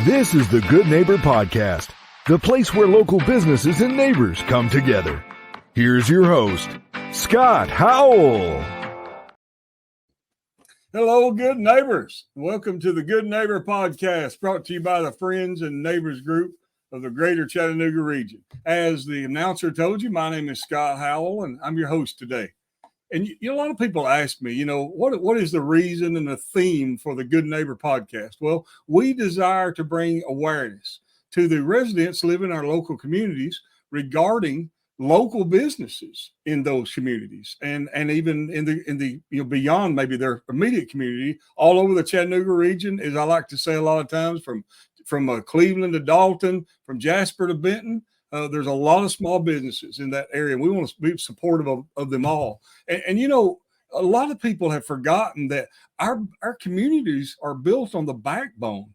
This is the Good Neighbor Podcast, the place where local businesses and neighbors come together. Here's your host, Scott Howell. Hello, good neighbors. Welcome to the Good Neighbor Podcast, brought to you by the Friends and Neighbors Group of the Greater Chattanooga region. As the announcer told you, my name is Scott Howell, and I'm your host today. And a lot of people ask me, what is the reason and the theme for the Good Neighbor Podcast? Well, we desire to bring awareness to the residents living in our local communities regarding local businesses in those communities, and even in the beyond maybe their immediate community, all over the Chattanooga region, as I like to say a lot of times, from Cleveland to Dalton, from Jasper to Benton. There's a lot of small businesses in that area. We want to be supportive of them all. And a lot of people have forgotten that our communities are built on the backbone.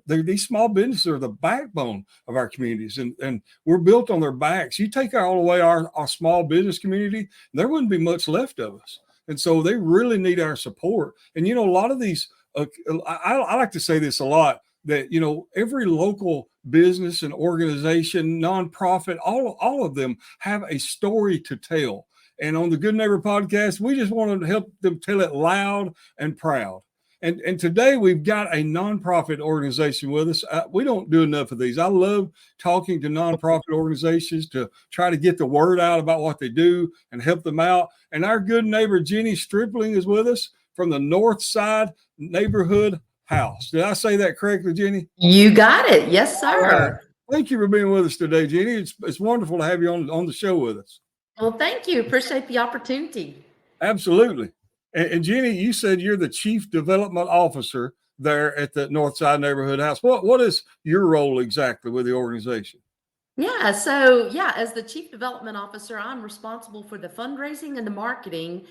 These small businesses are the backbone of our communities, and we're built on their backs. You take all away our small business community, there wouldn't be much left of us. And so they really need our support. And, a lot of these, I like to say this a lot, that, every local business and organization, nonprofit, all of them have a story to tell. And on the Good Neighbor Podcast, we just want to help them tell it loud and proud. And today we've got a nonprofit organization with us. We don't do enough of these. I love talking to nonprofit organizations to try to get the word out about what they do and help them out. And our good neighbor, Jenny Stripling, is with us from the Northside Neighborhood House. Did I say that correctly, Jenny? You got it. Yes, sir. Right. Thank you for being with us today, Jenny. It's wonderful to have you on the show with us. Well, thank you. Appreciate the opportunity. Absolutely. And Jenny, you said you're the Chief Development Officer there at the Northside Neighborhood House. What is your role exactly with the organization? As the Chief Development Officer, I'm responsible for the fundraising and the marketing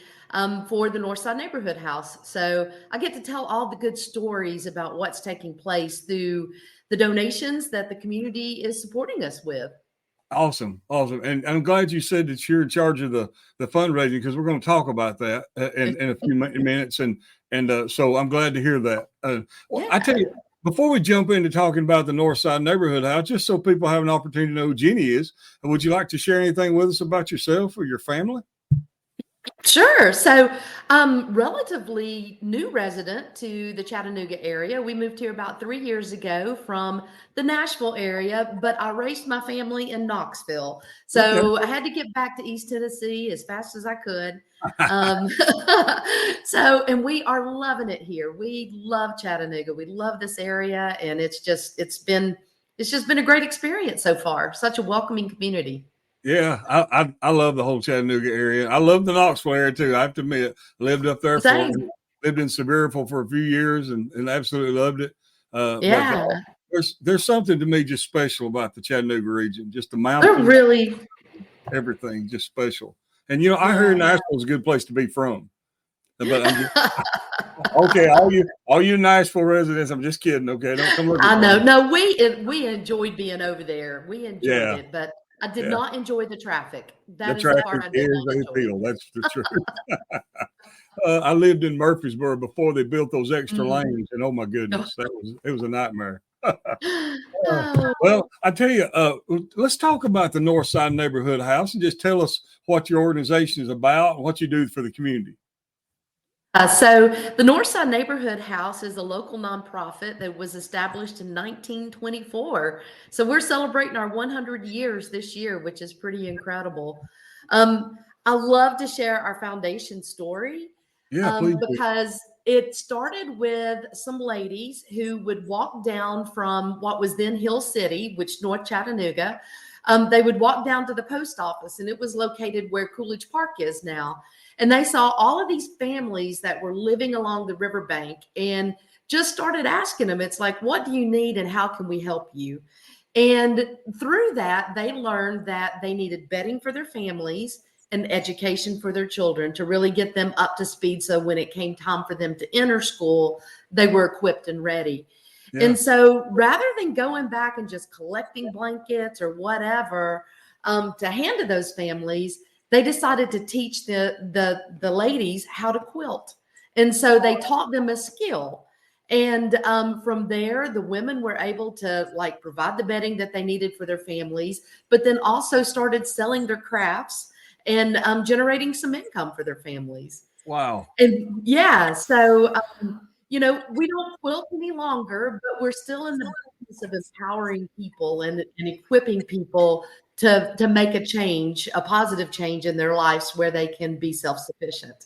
for the Northside Neighborhood House. So I get to tell all the good stories about what's taking place through the donations that the community is supporting us with. Awesome. And I'm glad you said that you're in charge of the fundraising, because we're going to talk about that in a few minutes. And so I'm glad to hear that. I tell you, before we jump into talking about the Northside Neighborhood House, just so people have an opportunity to know who Jenny is, would you like to share anything with us about yourself or your family? Sure. So relatively new resident to the Chattanooga area. We moved here about 3 years ago from the Nashville area, but I raised my family in Knoxville. So I had to get back to East Tennessee as fast as I could. And we are loving it here. We love Chattanooga. We love this area. And it's just been a great experience so far. Such a welcoming community. Yeah, I love the whole Chattanooga area. I love the Knoxville area too. I have to admit, lived up there lived in Sevierville for a few years and absolutely loved it. But there's something to me just special about the Chattanooga region. Just the mountains, they're really everything, just special. And I heard Nashville is a good place to be from. But I'm just, okay, all you Nashville residents, I'm just kidding. Okay, don't come look. I know. No, we enjoyed being over there. We enjoyed it, but I did not enjoy the traffic. That is the part I did not enjoy. That's the truth. I lived in Murfreesboro before they built those extra lanes, and oh my goodness, it was a nightmare. Well, I tell you, let's talk about the Northside Neighborhood House and just tell us what your organization is about and what you do for the community. So the Northside Neighborhood House is a local nonprofit that was established in 1924. So we're celebrating our 100 years this year, which is pretty incredible. I love to share our foundation story because it started with some ladies who would walk down from what was then Hill City, which North Chattanooga. They would walk down to the post office, and it was located where Coolidge Park is now. And they saw all of these families that were living along the riverbank and just started asking them, it's like, what do you need and how can we help you? And through that, they learned that they needed bedding for their families and education for their children to really get them up to speed. So when it came time for them to enter school, they were equipped and ready. Yeah. And so rather than going back and just collecting blankets or whatever to hand to those families, they decided to teach the ladies how to quilt. And so they taught them a skill. And from there, the women were able to like provide the bedding that they needed for their families, but then also started selling their crafts and generating some income for their families. Wow. And yeah, so we don't quilt any longer, but we're still in the business of empowering people and equipping people to make a change, a positive change in their lives where they can be self-sufficient.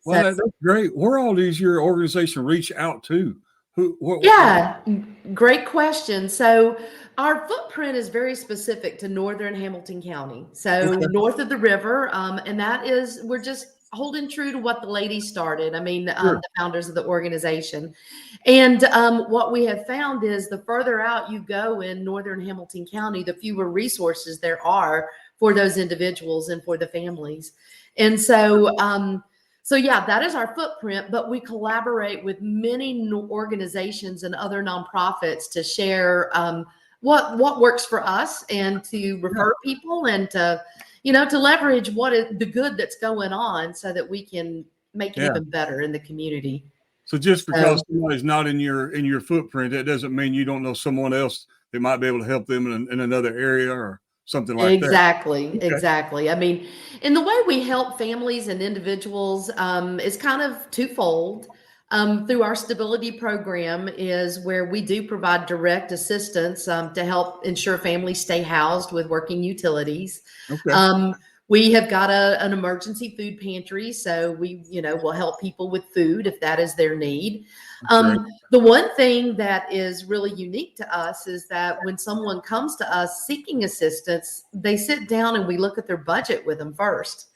Well, So that's great. Where all does your organization reach out to? yeah, great question. So our footprint is very specific to northern Hamilton County. So Okay. north of the river, and that is we're just holding true to what the ladies started. I mean, Sure. the founders of the organization. And what we have found is the further out you go in northern Hamilton County, the fewer resources there are for those individuals and for the families. And so yeah, that is our footprint, but we collaborate with many organizations and other nonprofits to share what works for us and to refer people and to leverage what is the good that's going on so that we can make it even better in the community. So just because somebody's not in your footprint, that doesn't mean you don't know someone else that might be able to help them in another area or something like Exactly, that. exactly. I mean, in the way we help families and individuals is kind of twofold. Through our stability program is where we do provide direct assistance to help ensure families stay housed with working utilities. Okay. We have got an emergency food pantry, so we, will help people with food if that is their need. The one thing that is really unique to us is that when someone comes to us seeking assistance, they sit down and we look at their budget with them first,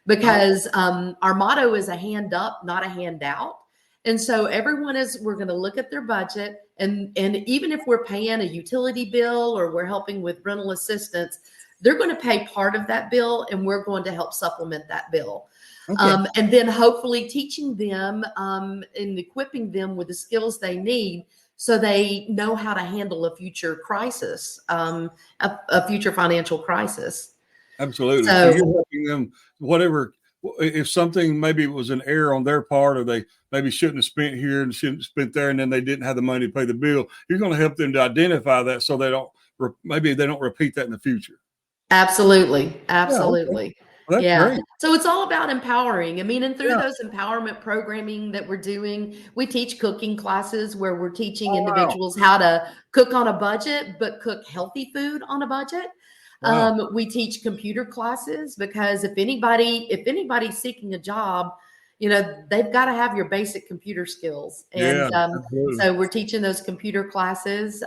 because our motto is a hand up, not a handout. And so we're going to look at their budget, and even if we're paying a utility bill or we're helping with rental assistance, they're going to pay part of that bill and we're going to help supplement that bill. Okay. And then hopefully teaching them and equipping them with the skills they need so they know how to handle a future crisis, a future financial crisis. Absolutely. So you're helping them, whatever, if something, maybe it was an error on their part, or they maybe shouldn't have spent here and shouldn't have spent there, and then they didn't have the money to pay the bill. You're going to help them to identify that so they don't repeat that in the future. Absolutely. Absolutely. Yeah. Well, that's great. So it's all about empowering. I mean, and through those empowerment programming that we're doing, we teach cooking classes where we're teaching individuals how to cook on a budget, but cook healthy food on a budget. Wow. We teach computer classes because if anybody's seeking a job, they've got to have your basic computer skills. And so we're teaching those computer classes.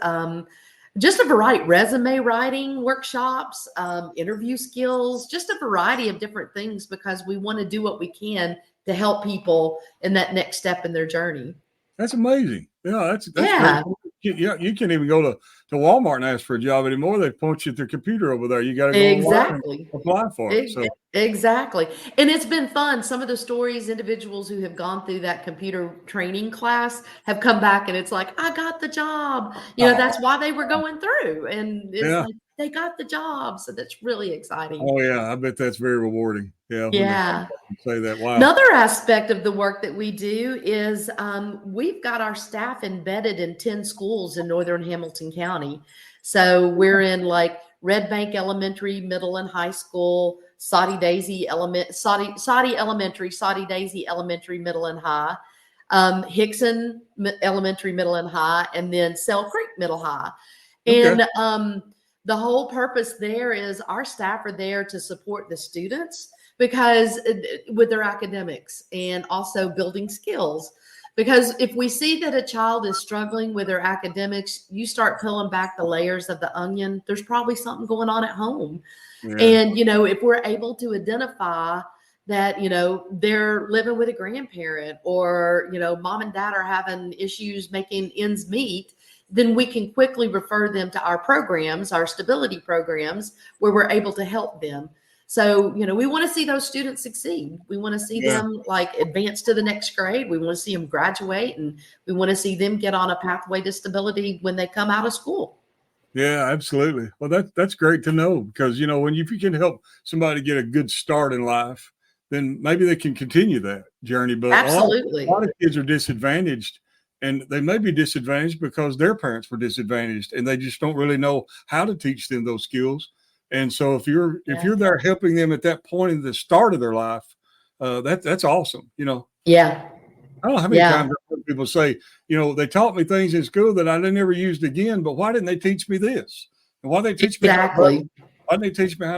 Just a variety, resume writing workshops, interview skills, just a variety of different things, because we want to do what we can to help people in that next step in their journey. That's amazing. Yeah, that's great. You can't even go to Walmart and ask for a job anymore. They point you at their computer over there. You got to go and apply for it. So. Exactly. And it's been fun. Some of the stories, individuals who have gone through that computer training class have come back and it's like, I got the job. That's why they were going through. And it's like, they got the job. So that's really exciting. Oh, yeah. I bet that's very rewarding. Yeah. Say that. Wow. Another aspect of the work that we do is we've got our staff embedded in 10 schools in northern Hamilton County. So we're in like Red Bank Elementary, Middle and High School, Soddy Daisy Elementary, Soddy Daisy Elementary, Middle and High, Hickson Elementary, Middle and High, and then Sell Creek Middle High. And the whole purpose there is our staff are there to support the students because with their academics and also building skills. Because if we see that a child is struggling with their academics, you start peeling back the layers of the onion, there's probably something going on at home. Yeah. And, if we're able to identify that, they're living with a grandparent or, mom and dad are having issues making ends meet, then we can quickly refer them to our programs, our stability programs, where we're able to help them. So, we want to see those students succeed. We want to see them advance to the next grade. We want to see them graduate, and we want to see them get on a pathway to stability when they come out of school. Yeah, absolutely. Well, that's great to know because, if you can help somebody get a good start in life, then maybe they can continue that journey. But absolutely, a lot of kids are disadvantaged and they may be disadvantaged because their parents were disadvantaged, and they just don't really know how to teach them those skills. And so if you're there helping them at that point in the start of their life, that's awesome. Yeah. I don't know how many times I've heard people say, they taught me things in school that I never used again, but why didn't they teach me this? And why didn't they teach me why didn't they teach me how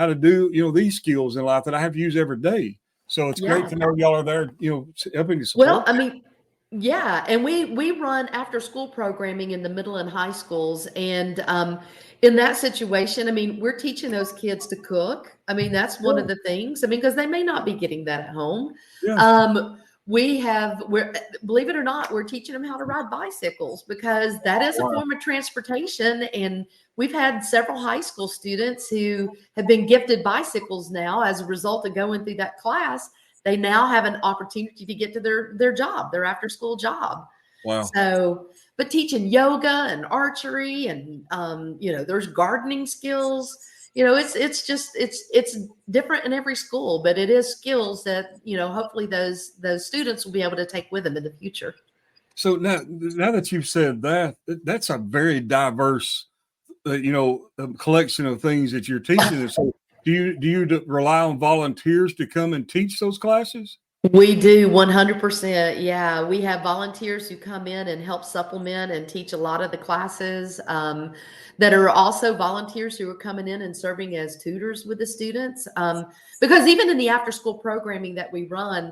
to do, these skills in life that I have to use every day? So it's great to know y'all are there, helping to support. Well, I mean, yeah, and we run after school programming in the middle and high schools, and in that situation, I mean, we're teaching those kids to cook. I mean, that's one of the things. I mean, because they may not be getting that at home. Yeah. We're believe it or not, we're teaching them how to ride bicycles, because that is a form of transportation. And we've had several high school students who have been gifted bicycles now as a result of going through that class. They now have an opportunity to get to their job, their after school job. Wow. So, but teaching yoga and archery and, there's gardening skills. It's different in every school, but it is skills that, hopefully those students will be able to take with them in the future. So now that you've said that, that's a very diverse, collection of things that you're teaching. So do you rely on volunteers to come and teach those classes? We do 100%. Yeah. We have volunteers who come in and help supplement and teach a lot of the classes, that are also volunteers who are coming in and serving as tutors with the students. Because even in the after school programming that we run,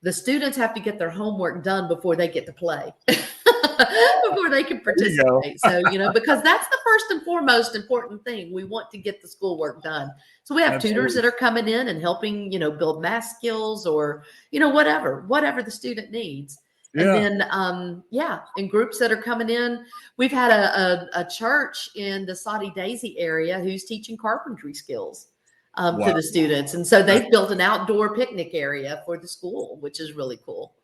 the students have to get their homework done before they get to play, before they can participate. So, because that's the first and foremost important thing. We want to get the schoolwork done. So we have tutors that are coming in and helping, build math skills or, whatever the student needs. And then, in groups that are coming in, we've had a church in the Saudi Daisy area who's teaching carpentry skills to the students. And so they've built an outdoor picnic area for the school, which is really cool.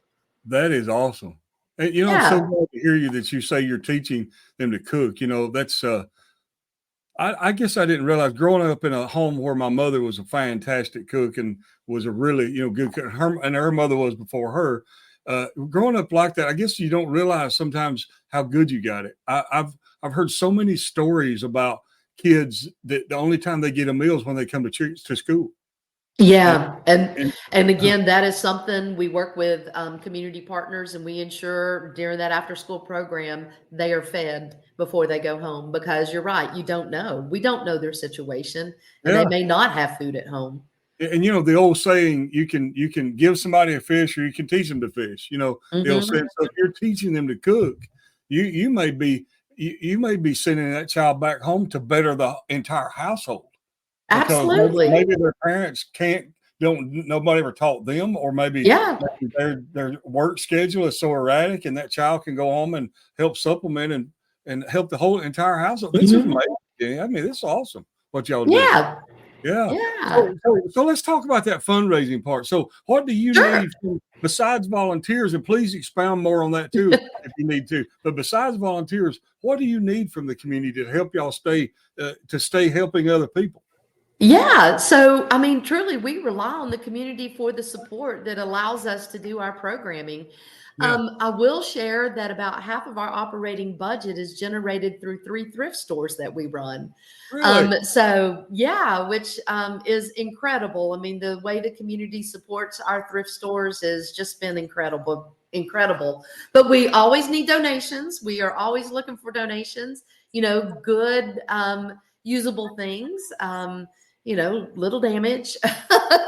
That is awesome. And, I'm so glad to hear you that you say you're teaching them to cook. That's, I guess I didn't realize growing up in a home where my mother was a fantastic cook and was a really, good cook. Her mother was before her. Growing up like that, I guess you don't realize sometimes how good you got it. I've heard so many stories about kids that the only time they get a meal is when they come to school. Yeah. And again, that is something we work with community partners, and we ensure during that after school program, they are fed before they go home, because you're right. We don't know their situation, and they may not have food at home. And the old saying, you can give somebody a fish or you can teach them to fish. The old saying. So if you're teaching them to cook, you may be sending that child back home to better the entire household. Absolutely. Maybe their parents nobody ever taught them, or maybe their work schedule is so erratic, and that child can go home and help supplement and help the whole entire household. This is amazing. I mean, this is awesome what y'all do. Yeah. So let's talk about that fundraising part. So what do you need besides volunteers? And please expound more on that too, if you need to. But besides volunteers, what do you need from the community to help y'all stay helping other people? Yeah. So, I mean, truly, we rely on the community for the support that allows us to do our programming. I will share that about half of our operating budget is generated through 3 thrift stores that we run. Really? Which is incredible. I mean, the way the community supports our thrift stores has just been incredible. But we always need donations. We are always looking for donations, good, usable things. Little damage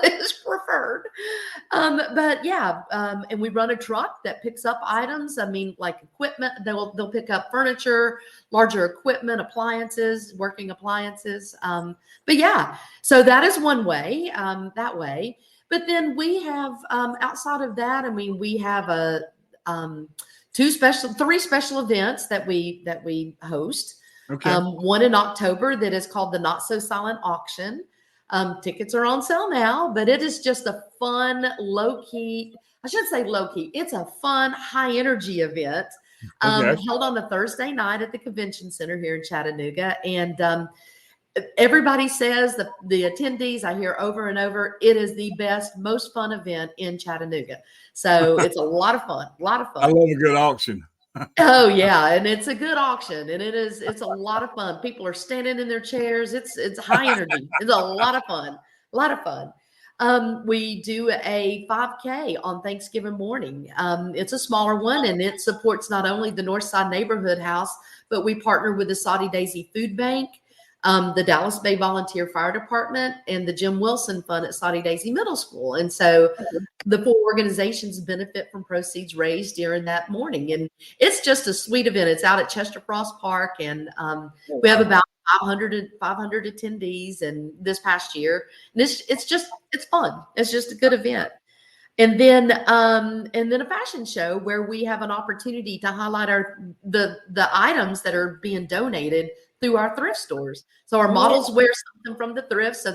is preferred. And we run a truck that picks up items. I mean, like equipment, they'll pick up furniture, larger equipment, appliances, working appliances. So that is one way, that way. But then we have, outside of that, I mean, we have three special events that we host. Okay. One in October that is called the Not So Silent Auction. Tickets are on sale now, but it is just a fun, low-key, I shouldn't say low-key, it's a fun, high-energy event held on a Thursday night at the Convention Center here in Chattanooga. And everybody says the attendees, I hear over and over, it is the best, most fun event in Chattanooga. So it's a lot of fun, I love a good auction. Oh yeah, and it's a good auction, and it's a lot of fun. People are standing in their chairs. It's high energy. It's a lot of fun. A lot of fun. We do a 5K on Thanksgiving morning. It's a smaller one, and it supports not only the Northside Neighborhood House, but we partner with the Saudi Daisy Food Bank, the Dallas Bay Volunteer Fire Department, and the Jim Wilson Fund at Saudi Daisy Middle School. And so the four organizations benefit from proceeds raised during that morning. And it's just a sweet event. It's out at Chester Frost Park, and we have about 500 attendees and this past year. And it's fun. It's just a good event. And then a fashion show where we have an opportunity to highlight the items that are being donated through our thrift stores. So our models wear something from the thrift. So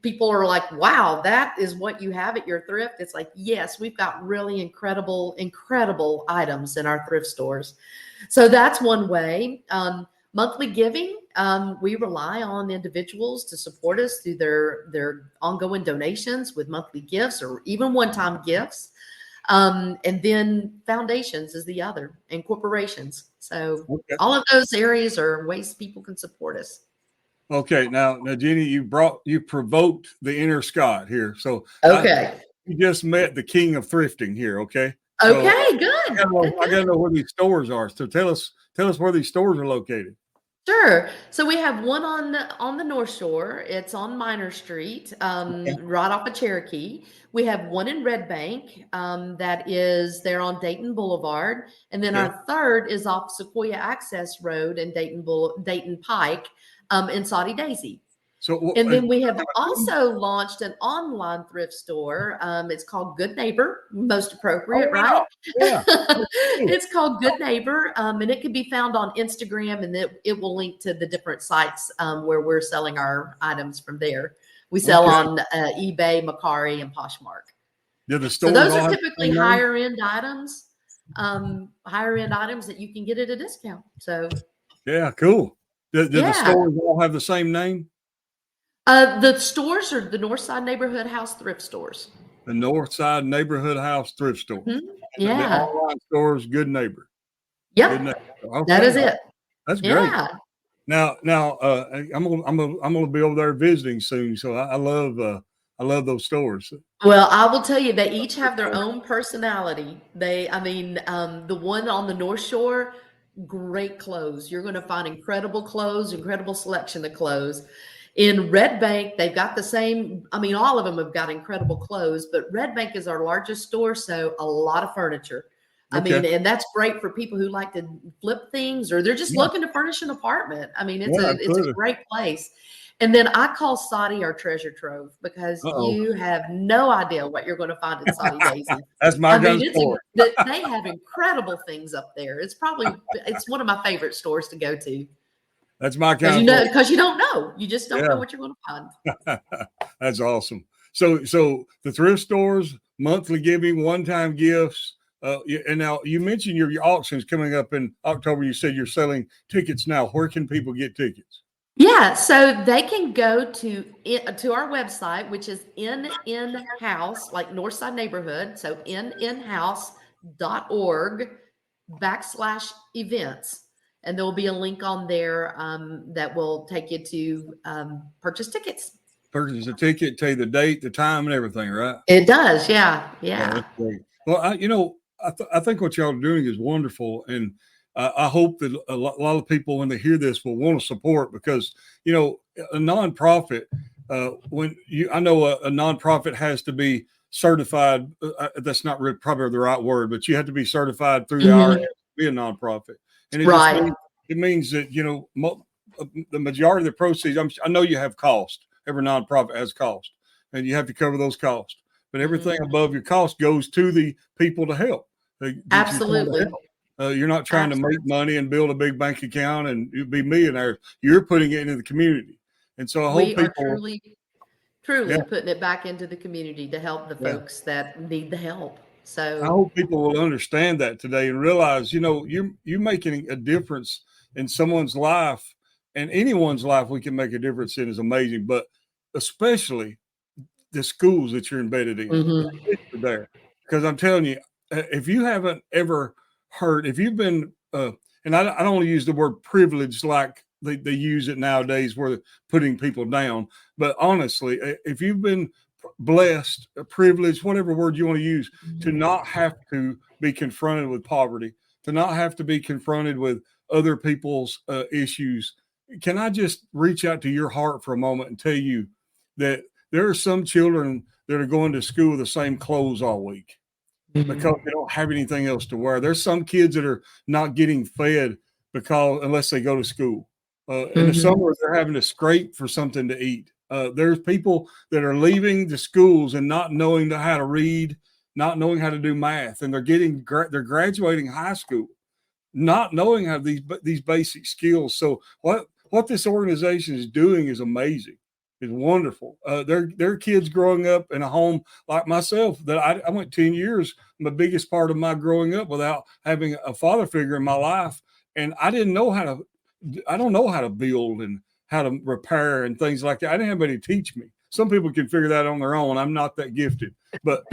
people are like, wow, that is what you have at your thrift. It's like, yes, we've got really incredible items in our thrift stores. So that's one way. Monthly giving, we rely on individuals to support us through their ongoing donations with monthly gifts or even one-time gifts. And then foundations is the other, and corporations. So all of those areas are ways people can support us. Okay, now Jenny, you provoked the inner Scott here. So you just met the king of thrifting here. Okay. Okay, so good. I gotta know where these stores are. So tell us where these stores are located. Sure. So we have one on the North Shore. It's on Minor Street, right off of Cherokee. We have one in Red Bank that is there on Dayton Boulevard, and then our third is off Sequoia Access Road in Dayton Pike in Saudi Daisy. So, and then we have also launched an online thrift store. It's called Good Neighbor, most appropriate, right? Yeah. It's called Good Neighbor, and it can be found on Instagram, and it will link to the different sites where we're selling our items from there. We sell on eBay, Mercari, and Poshmark. So those are typically higher end items that you can get at a discount. So yeah, cool. Do the stores all have the same name? The stores are the Northside Neighborhood House thrift stores. The Northside Neighborhood House thrift store. Mm-hmm. Yeah. The online stores, Good Neighbor. Yep. Good Neighbor. Okay. That is it. That's great. Now, I'm gonna be over there visiting soon. So I love those stores. Well, I will tell you, they each have their own personality. The one on the North Shore, great clothes. You're going to find incredible clothes, incredible selection of clothes. In Red Bank, they've got the same. I mean, all of them have got incredible clothes, but Red Bank is our largest store, so a lot of furniture. I mean, and that's great for people who like to flip things, or they're just looking to furnish an apartment. I mean, it's a great place. And then I call Saudi our treasure trove because you have no idea what you're going to find at Saudi Daisy. That's my store. They have incredible things up there. It's one of my favorite stores to go to. That's my kind of because you don't know. You just don't know what you're going to find. That's awesome. So the thrift stores, monthly giving, one-time gifts. And now you mentioned your auctions coming up in October. You said you're selling tickets now. Where can people get tickets? Yeah, so they can go to our website, which is in-house, like Northside Neighborhood. So in-house.org/events. And there will be a link on there that will take you to purchase tickets. Purchase a ticket, tell you the date, the time, and everything, right? It does, yeah. That's great. Well, I think what y'all are doing is wonderful, and I hope that a lot of people, when they hear this, will want to support because a nonprofit. I know a nonprofit has to be certified. That's not really probably the right word, but you have to be certified through the IRS to be a nonprofit. And it means that, the majority of the proceeds, I know you have cost. Every nonprofit has cost, and you have to cover those costs. But everything above your cost goes to the people to help. Absolutely. You're not trying to make money and build a big bank account and be millionaires. You're putting it into the community. And so I hope people are truly putting it back into the community to help the folks that need the help. So I hope people will understand that today and realize, you're making a difference in someone's life and anyone's life we can make a difference in is amazing, but especially the schools that you're embedded in. Mm-hmm. There, because I'm telling you, if you haven't ever heard, if you've been, and I don't want to use the word privileged like they use it nowadays, where they're putting people down, but honestly, if you've been blessed, privileged, whatever word you want to use, to not have to be confronted with poverty, to not have to be confronted with other people's issues, can I just reach out to your heart for a moment and tell you that there are some children that are going to school with the same clothes all week because they don't have anything else to wear. There's some kids that are not getting fed unless they go to school. In the summer, they're having to scrape for something to eat. There's people that are leaving the schools and not knowing how to read, not knowing how to do math, and they're graduating high school, not knowing how these basic skills. So what this organization is doing is amazing. It's wonderful. Their kids growing up in a home like myself that I went 10 years, the biggest part of my growing up without having a father figure in my life. And I don't know how to build and how to repair and things like that. I didn't have anybody to teach me. Some people can figure that on their own. I'm not that gifted, but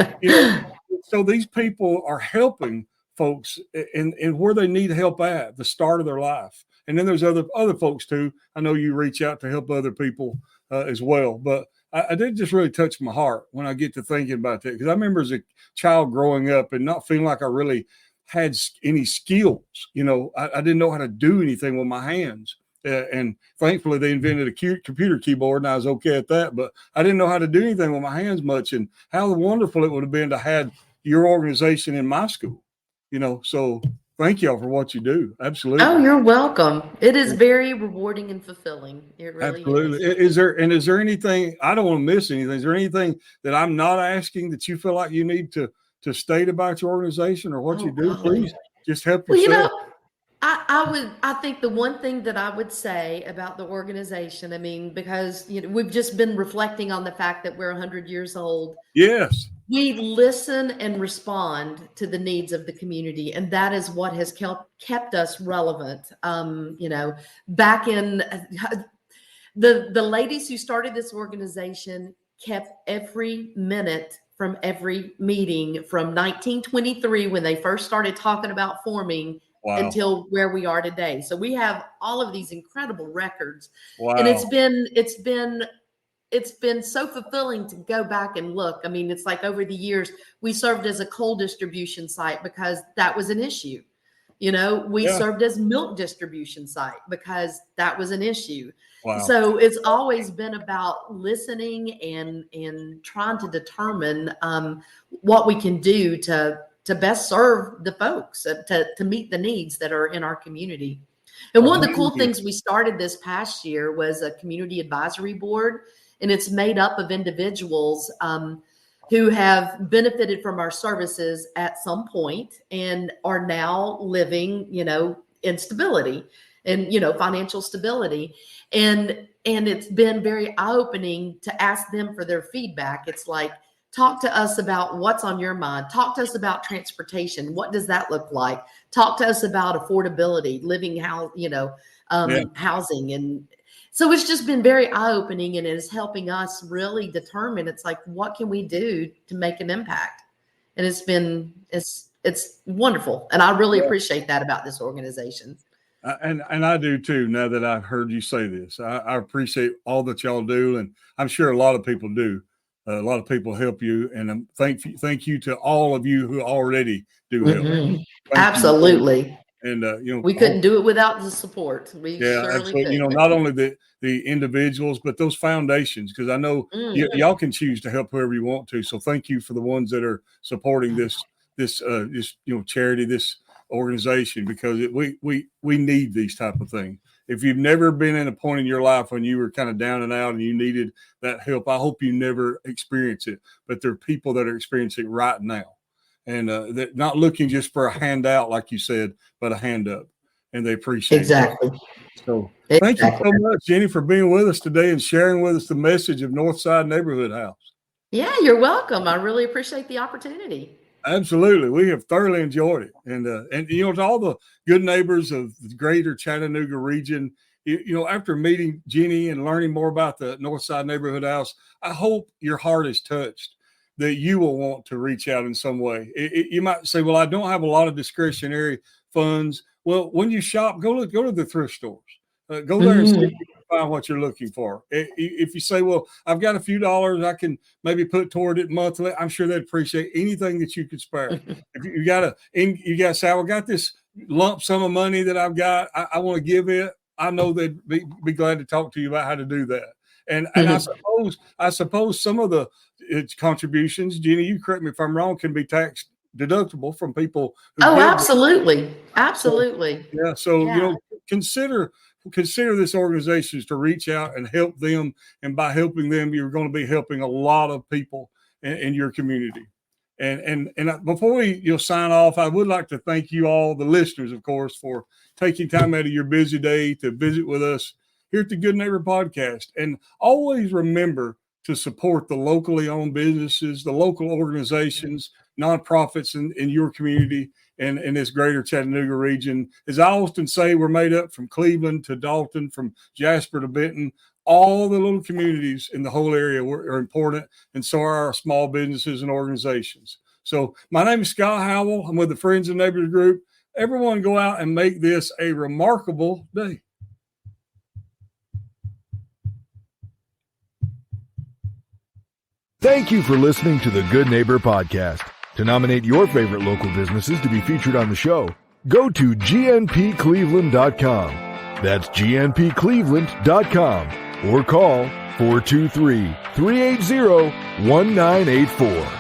so these people are helping folks in where they need help at the start of their life. And then there's other folks too. I know you reach out to help other people as well, but I did just really touch my heart when I get to thinking about that, because I remember as a child growing up and not feeling like I really had any skills. I didn't know how to do anything with my hands. And thankfully they invented a computer keyboard and I was okay at that, but I didn't know how to do anything with my hands much. And how wonderful it would have been to have your organization in my school, so thank y'all for what you do. Absolutely. Oh, you're welcome. It is very rewarding and fulfilling. It really Absolutely. is. Is there anything, I don't want to miss anything, is there anything that I'm not asking that you feel like you need to state about your organization or what you do? God. Please just help Well, yourself. I think the one thing that I would say about the organization, I mean, because we've just been reflecting on the fact that we're 100 years old. Yes. We listen and respond to the needs of the community, and that is what has kept us relevant. Back in the ladies who started this organization kept every minute from every meeting from 1923 when they first started talking about forming. Wow. Until where we are today. So we have all of these incredible records. Wow. And it's been so fulfilling to go back and look. I mean, it's like over the years, we served as a coal distribution site because that was an issue. We served as milk distribution site because that was an issue. Wow. So it's always been about listening and trying to determine what we can do to best serve the folks, to meet the needs that are in our community. And one of the cool things we started this past year was a community advisory board, and it's made up of individuals who have benefited from our services at some point and are now living, in stability and, financial stability. And it's been very eye-opening to ask them for their feedback. It's like, talk to us about what's on your mind. Talk to us about transportation. What does that look like? Talk to us about affordability, living, housing. And so it's just been very eye-opening, and it is helping us really determine, it's like, what can we do to make an impact? And it's wonderful. And I really appreciate that about this organization. And I do too. Now that I've heard you say this, I appreciate all that y'all do. And I'm sure a lot of people do. A lot of people help you, and thank you to all of you who already do help. Mm-hmm. Absolutely. And we couldn't do it without the support. Absolutely. Not only the individuals, but those foundations, because I know y'all can choose to help whoever you want to. So thank you for the ones that are supporting this charity, this organization, because we need these type of things. If you've never been in a point in your life when you were kind of down and out and you needed that help, I hope you never experience it. But there are people that are experiencing it right now. And they're not looking just for a handout, like you said, but a hand up. And they appreciate it. So thank you so much, Jenny, for being with us today and sharing with us the message of Northside Neighborhood House. Yeah, you're welcome. I really appreciate the opportunity. Absolutely. We have thoroughly enjoyed it. And to all the good neighbors of the greater Chattanooga region, after meeting Jenny and learning more about the Northside Neighborhood House, I hope your heart is touched that you will want to reach out in some way. You might say, well, I don't have a lot of discretionary funds. Well, when you shop, go to the thrift stores. Go there and see if you can find what you're looking for. If you say, well, I've got a few dollars I can maybe put toward it monthly, I'm sure they'd appreciate anything that you could spare. If you got to say, I got this lump sum of money that I've got, I want to give it. I know they'd be glad to talk to you about how to do that. And I suppose some of the contributions, Jenny, you correct me if I'm wrong, can be tax deductible from people. Absolutely. So consider this organization to reach out and help them. And by helping them, you're going to be helping a lot of people in your community. And before we sign off, I would like to thank you all, the listeners, of course, for taking time out of your busy day to visit with us here at the Good Neighbor Podcast. And always remember to support the locally owned businesses, the local organizations, nonprofits in your community and in this greater Chattanooga region. As I often say, we're made up from Cleveland to Dalton, from Jasper to Benton. All the little communities in the whole area are important, and so are our small businesses and organizations. So my name is Scott Howell. I'm with the Friends and Neighbors Group. Everyone go out and make this a remarkable day. Thank you for listening to the Good Neighbor Podcast. To nominate your favorite local businesses to be featured on the show, go to gnpcleveland.com. That's gnpcleveland.com or call 423-380-1984.